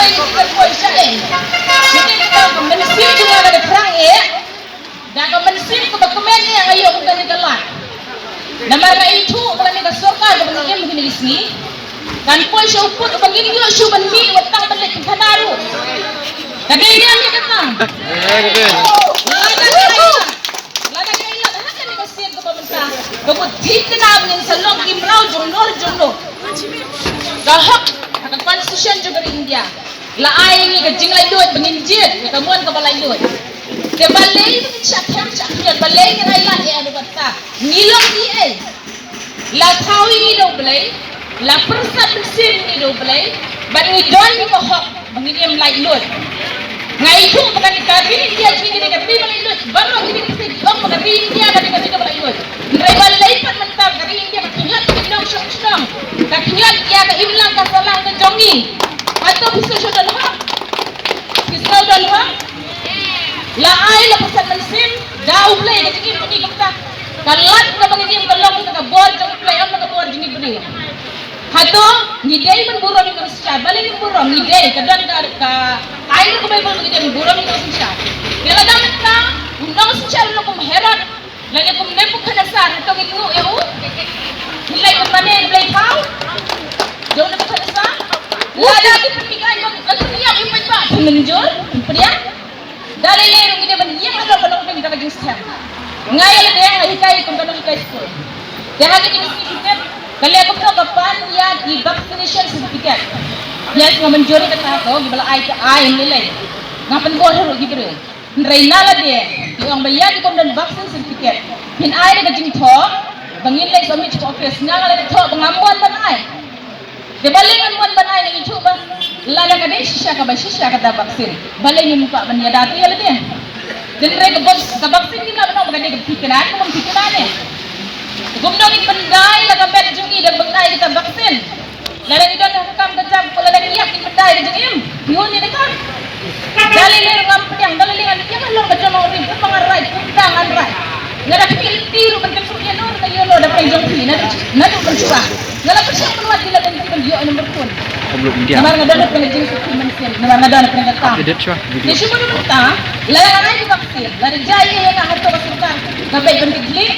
ini kita buat syai. Jadi kita mensim juga ada perang dan mensim ke dokumen yang ayo bukan digelar. Nama itu bukan digelar sokar bukan yang begini di sini. Dan pun syukut begini juga syuban mi watang balik ke Kanaru. Tapi ini yang datang. Lada kaya dah kan ni mesin ke pemerintah. Kebut hiknam yang salong imrau jono. Gahak akan konstitusi juga di India. La ai ni ke jinglai duit penginjit, ketemuan kepala duit. Dia balai ni cakap balai ni railan ada kata. Nilong ni la tawi ni do balai. La persat mesin ni do balai. But we don't give a hok mengirim like load. Ngai itu bukan dikabin dia jadi kita beri balai load. Baru kita kita bukan beri dia dari kita balai load. Ngai balai pat mentang dari India makinat kita syong. Kakinat dia ke imlang ka salang ke jongi. Atau pisau sudah lupa. Pisau dah lupa. La ai la persat mesin dah balai ke jadi ini kita. Kalat ka mengirim kalong ka bor jong play am ka bor jini beri. Hato ngidai pun burung ni Malaysia, balik ni burung ngidai kadang ka air ko Bible ngidai burung ni Malaysia. Bila dah mentang undang secara lo kum herat, lalu kum nepu kanasar hato ngitu eu. Nilai kum mana nilai kau? Jauh nepu kanasar. Lada di pernikahan aku ni yang impai pak menjol, pria. Dari lerung ngidai ban yang ada kalau kum kita kajing sekian. Ngayal dia ngahikai kum kana hikai school. Dia lagi ni sikit. Kali aku tahu kapan dia di vaccination certificate. Dia cuma menjuri kata aku, gimana ai nilai. Ngapain gua harus gitu? Reina lah dia. Dia orang bayar di komponen vaksin certificate. Pin ai dia kajing thok, bangin lagi submit ke office. Nang ada thok pengamuan banai. Dia balik pengamuan banai ni itu bah. Lada kadai sisa kata vaksin. Balik ni muka bania dati lah dia. Dan mereka ke vaksin ni lah benar bukan dia kepikiran, cuma kepikiran ni. Gumno ni pendai la kampet jungi dan bengkai kita vaksin. Ladang itu dah kam kejam kalau ladang iyak ni pendai dia jengim. Yun ni dekat. Dalil ler ngam pedang dalil dengan dia lor ke jono rim pengarai pundang anrai. Ngada kecil tiru bentuk suya nur ke yono da penjong pi nadu bercua. Ngala persiap menuat di ladang kita yo nomor pun. Sebelum dia. Namar ngadon penjing supplement sen. Namar ngadon penjata. Update cua. Dia cuma minta ladang anai di vaksin. Ladang jaya yang harta kesultan. Gabai pendigli.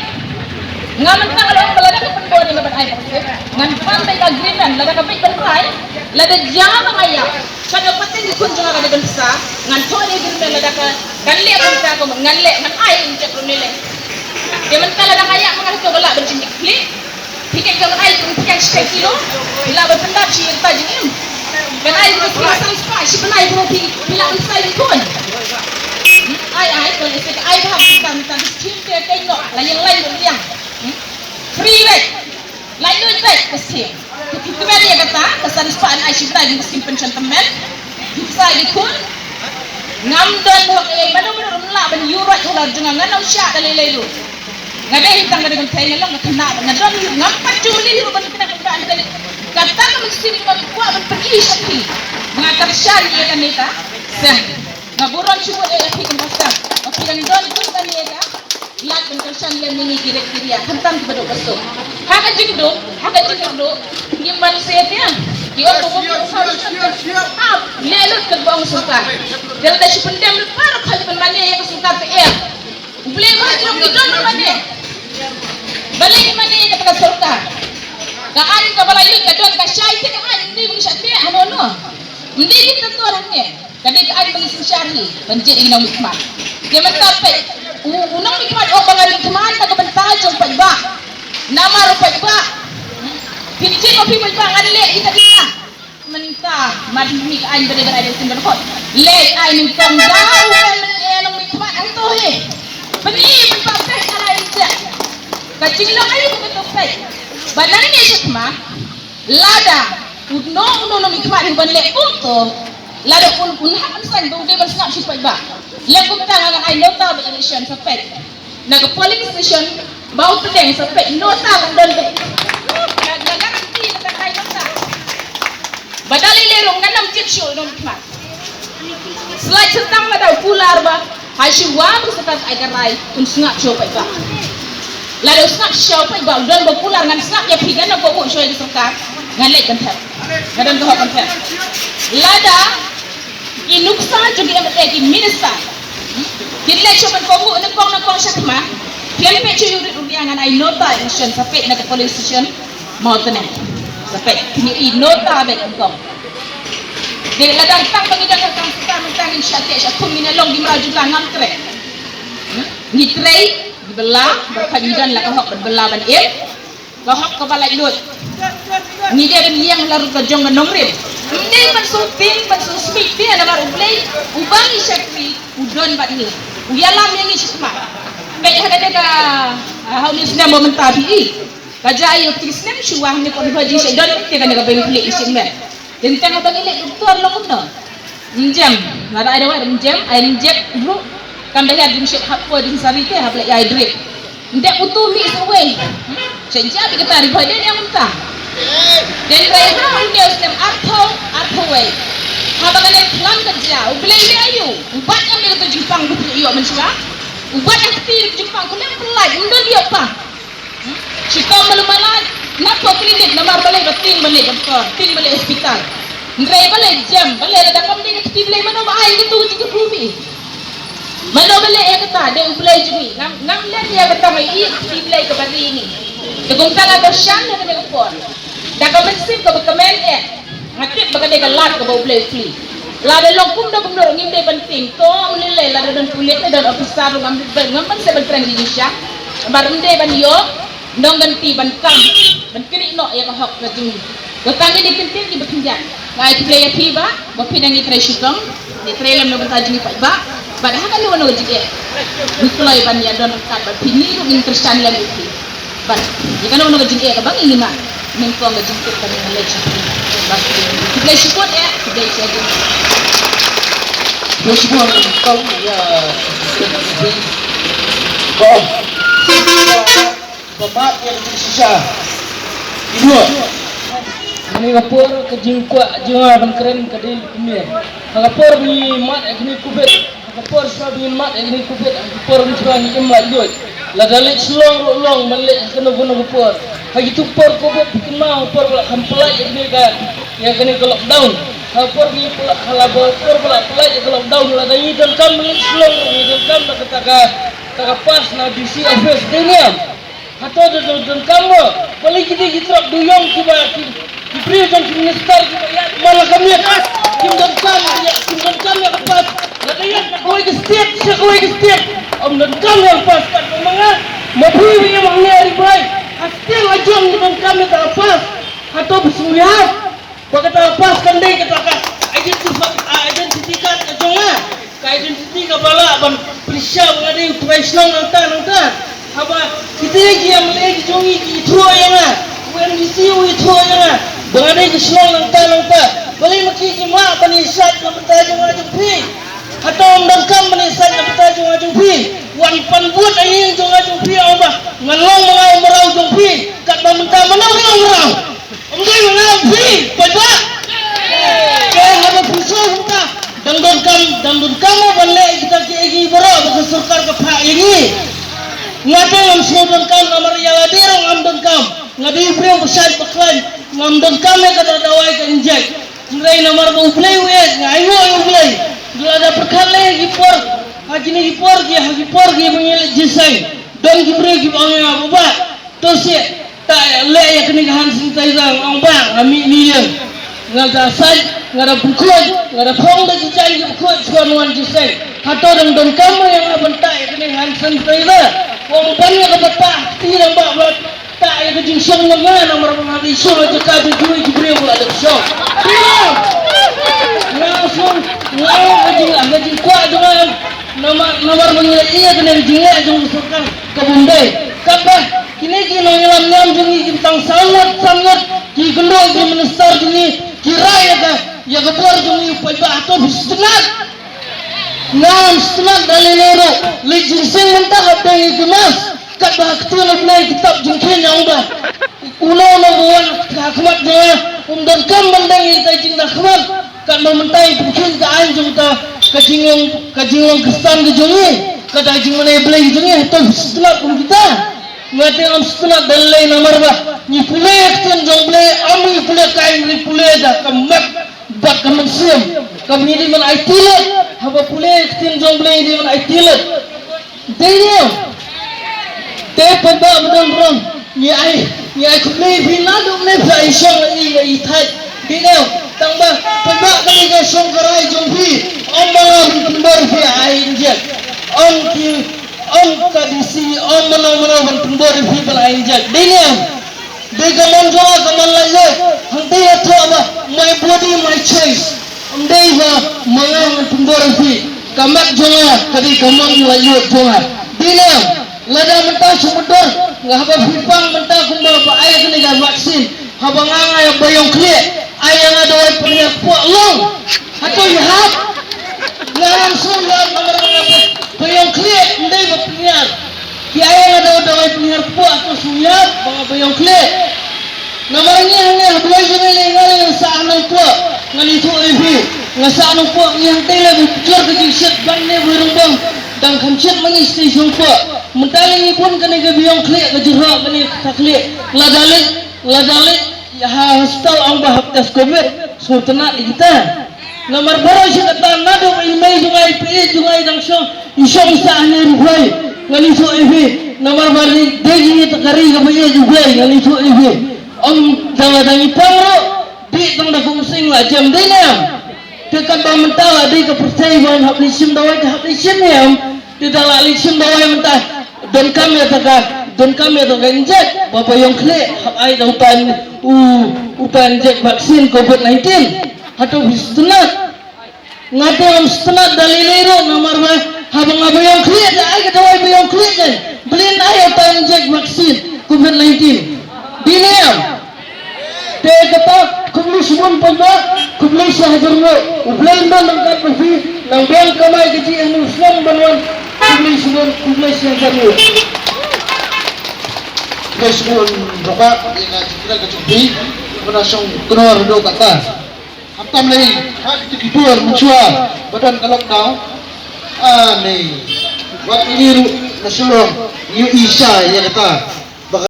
Ngamen tang kalau balada ke pendor ni lebat ai ngan pantai agreement lada ka pay penrai lada jama maya kada patin di kunjung ada bensa ngan thode agreement lada ka kanle kunta ko nganle ngan ai injek runile de men kala da kaya mangal to bala berjing dikli tiket ka ai kun tiket kilo la ba pendap ci ta jingim kan ai ko sang spa ci penai ko pi bila sai kun ai ko le se ai ba kan tan skim te tengok la yang lain yang free rate lain duit rate kasi kita beri kata kesan spaan Aisyah di mesin pencantaman kita ikut ngam dan mana-mana rumlah ben yurat ular jangan ngam syak dalai lelu ngade hitang ngade con thai ngalong ngana ngadon ngam paculi ru ben kena keadaan tadi kata ke mesin ngam kuat ben pergi sapi mengatar syari kan neta sah ngaburon cuba api kemasa api yang don pun kan neta lat bentersan le mini kira-kira hantam kepada besok haka jingdo ngimban setia dia tu siap lelut ke bawang suka kalau dah sependam baru kali bermania yang suka PR boleh maju kita bermania balik mana yang kepada surga kaan kepala ini kedua ke syai ke kaan ini mengisati ano ini kita tu orangnya kadang kaan mengisi syari benjit ina hikmat dia mencapai unang hikmat o bangal hikmat na kabantahan sa pagba nama ro pagba pinci ko pi pagba nganle kita menta madmi ka ay bere ada sindar hot le ay ning kamdaw enong hikmat anto he bani pagpa ala ija kacing lo ay ko to pay banan ni hikmat lada uno hikmat ban le unto lada un hakan san do de ban snap si pagba lagu tangan ay nota ba election sa pet naga polling station bau pedeng sa pet nota ban don garanti na kay nota badali lerong ganam jitsyo no kmat slide setang na daw pular ba hay si wam sa tas ay garay un snap show pa ba lalo snap show pa ba don ba pular ngan snap ya pigan na po show sa ka ngan lek kan ngadan ko kan lada inuksa juga yang minasa. Kita cuma kau nak kau siapa? Kita pecu urusangan ay nota election sampai nak police station mau tu ni. Sampai ni nota baik kau. Dia ladang tang bagi jangan tang tang insyaallah aku minalong di maju langan tre. Ni tre dibelah berkajian lah kau berbelah ban kau ke balai lut. Ni dia yang lalu ke jong nongrim. Ini pansu speak dia nama ublay ubang isyakri udon bat ni. Uyalam yang ni semua. Baik ada ka haulis na momentabi. Kajai tisnem shuang ni ko haji se don te kan ka beli isim ben. Dan tengah bagi lek doktor lo kuno. Minjam, mara ada wa minjam, ai inject bro. Kan dah ada shit happo di sari te hap lek ai drip. Ndak utu mi away. Senja bi kata ri badan yang mentah. Dan kaya ha dia stem artho way. Ha bagan plan kerja, ubelai dia ayu. Ubat yang dia kata Jepang betul iyo mensia. Ubat yang kecil Jepang kuliah pelai, undang dia apa? Cikau malam-malam nak kau klinik nomor balik betin balik doktor, tin balik hospital. Ndrai balik jam, balik ada kam dia kecil balik mana bahaya gitu jika rubi. Mana balik ya kata dia ubelai jumi. Ngam lihat dia kata mai kecil balik ke bagi ini. Tegong tangan bersyan dia kena kepor. Dah kau mensip kau berkemen ngatip bagai dia galat ke bau ubelai free. Lada longkum dah benda ngim dia penting. To mulai lada dan kulit dan officer ngamban saya bertren di Indonesia. Baru dia ban yo dong ganti ban kam ban kini no ya hok ke jumi. Gotang ni penting di berkinjang. Ngai play ya tiba, bapidang ni try shutong, ni try lam no banta jumi pa. Pada hakan ni wono jige. Nikolai ban ya don kat ban pini ru interesan lam itu. Ban, jika wono jige ka bang ini mah. Mengko ngajengkit kan ngeleji. Bas play support ya, play saja. Semua kau ya kau bapak yang bersisa dua ini kapur ke jingkwa jinga ban keren ke din kumir kapur ni mat ini kubet kapur sa bin mat ini kubet kapur ni suang ni imla doi la dalit slong long balik kena guna kapur hagi tu por kubet bikin mau por hampelai ini kan ya kena ke lockdown kapur ni pula halabor por pula pelai ke lockdown la dai dan kam balik slong ni dan kam nak kata pas na DC office diniam atau dan kamu boleh kita duyong kita presiden minister kita ya malah kami kim dan kam yang pas katanya kau ke state om dan kam yang pas kan mengat mobil yang mengenai baik hasil ajang dan kam yang pas atau bersulihat kata pas kan dia katakan identitikan ajongan identiti kepala ban periksa mengenai operasional nonton apa kita lagi yang lagi jongi itu yang UNDC itu yang mengenai keseluruhan nonton boleh maki jemaah penisat yang bertajuk ngajung pi atau mendangkam penisat yang bertajuk ngajung pi wan pan buat ini yang ngajung pi apa ngalong mengai merau jong pi kat mentah menang merau enggak menang pi pada ada pusat kita dan kamu boleh kita lagi berau bersurkar ke pak ini ngade ngam sudon kam namar yala dirong ngam don kam ngade ibrem besar baklan ngam don kam ka dawai ka injek ngai namar ko uplay we ngai wo uplay dula da perkhale gipor hagipor gi mengel jisai don gibre gi bangya baba to se ta le ya kini han sintai jang ong bang ami niye ngada sai ngada bukhoj ngada phong da jisai gi bukhoj suan jisai hato don kam yang abanta ya kini han sintai da wong banyak kata tidak bawa tak ada kejing song dengan nomor penghadi song aja kado jual jibril pula ada song langsung kejing kuat dengan nomor penghadi iya kena kejing lek jong surkan ke Bombay kabeh kini nongelam nyam jengi tentang sangat ki gendong ki minister jengi kira ya keluar jengi upaya atau bisnat nam semak dalilero lijin sing mentah apa yang kemas kat bakti nak kitab jengkin yang ubah uno buan hakmat dia dan kam bandang kita jing hakmat kat mementai bukan ke anjung ta kajingong kesan ke jongi kata jing mana beli jongi atau setelah pun kita ngati am setelah dalai nomor bah ni pulai akan jong beli ami pulai kain ni pulai dah kemat bak kemensiam kami di mana itilat, haba pulih tin jong beli di mana itilat. Dia, dia pada benar benar ni ai kami binadu ni pai song ni itai. Dia, tambah pada kami ke song kerai jong bi, omang benar bi ai injek, om kadisi om mana benar bi bela injek. Dia, dia kaman jua kaman lagi, henti itu apa? My body, my choice. Dia mengang benar bi, kamat jua kadi kaman lagi jua. Dia, lada mentah sumber, ngah apa pipang mentah kumbal apa ayat ni kan vaksin, haba ngangai bayong klik, ayat ada orang punya puak long, atau ihap, ngarang sumber nomor apa bayong klik, ndai berpinjar, ki ayat ada orang punya puak atau suyap, bang bayong klik, nomornya hanya dua jenis lengan yang sah nang puak, ngan itu ibu, ngasah nang puak yang tela berpikir kejisat bang ni berumbang. Dan kancet manis di jumpa mentali pun kena ke biang klik ke jerak kena taklik ladalik ya hospital ang bahap tes covid so tenak kita nomor baru saya kata nado ilmai jungai pi jungai dangsong isong sa ani ruhai ngali so ibi nomor baru degi takari ke bayi juga ngali so ibi dadangi pangro di tang da fungsing la jam dinam dekat bang mentala di kepercayaan bahan hak lisim dawai hak lisim yang di dalam lisim dawai mentah don kami atau injek bapa yang klik hak ai dah upan injek vaksin COVID-19 atau setengah ngatam setengah dalilero nomor habang apa yang klik dah ai dawai yang klik kan beliin ai upan injek vaksin COVID-19 diniam dia kata kumli sumun panda kumli sahajarnya ublain dan lengkap bersih nang biang kamai kecil yang Islam banwan kumli sumun kumli sahajarnya kumli sumun roka yang kita kecuali menasong keluar do kata hantam lagi hak dikibur mencual badan ke lockdown aneh buat ini nasulong yu isa ya kata